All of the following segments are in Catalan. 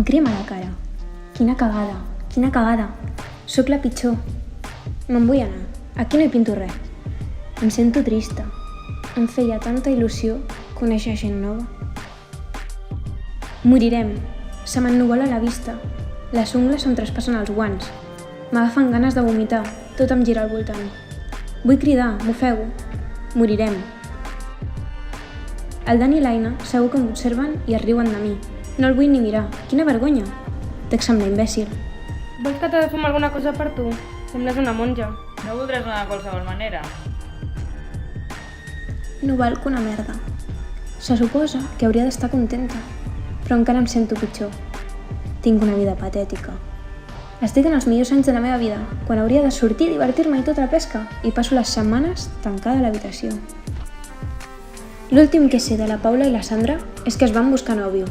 crema la cara. Quina cagada, quina cagada. Sóc la pitjor. Me'n vull anar. Aquí no hi pinto res. Em sento trista. Em feia tanta il·lusió conèixer gent nova. Morirem. Se m'ennuvola la vista. Les ungles em traspassen els guants. M'agafen ganes de vomitar. Tot em gira al voltant. Vull cridar, m'ofego. Morirem. El Dan i l'Aina segur que m'observen i es riuen de mi. No el vull ni mirar. Quina vergonya. Dec semblar imbècil. Vols que t'ha de fumar alguna cosa per tu? Sembles una monja. No voldràs anar de qualsevol manera. No valc una merda. Se suposa que hauria d'estar contenta, però encara em sento pitjor. Tinc una vida patètica. Estic en els millors anys de la meva vida, quan hauria de sortir, divertir-me i tota la pesca, i passo les setmanes tancada a l'habitació. L'últim que sé de la Paula i la Sandra és que es van buscar nòvio.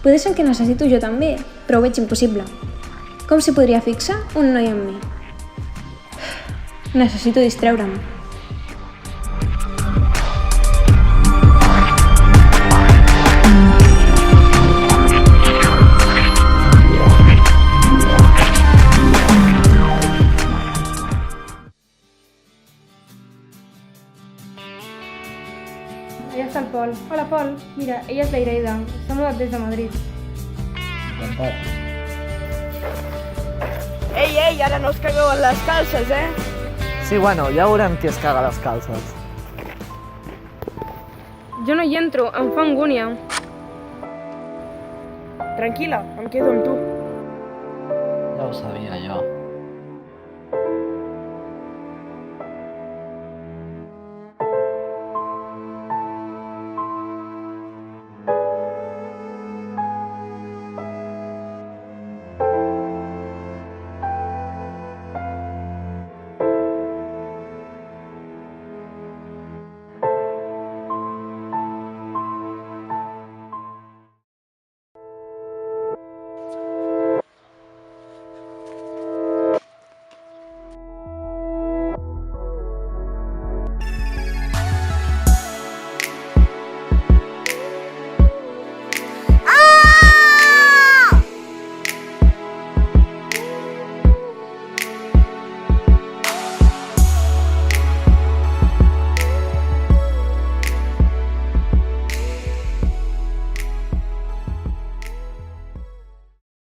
Poder ser que necessito jo també, però ho veig impossible. Com s'hi podria fixar un noi en mi? Necessito distreure'm. Allà està el Pol. Hola, Pol. Mira, ella és la Ireida. S'ha mudat des de Madrid. Encantat. Ei, ara no us cagueu en les calces, eh? Sí, bueno, ja veurem qui es caga les calces. Jo no hi entro, em fa angúnia. Tranquil·la, em quedo amb tu. Ja ho sabia jo.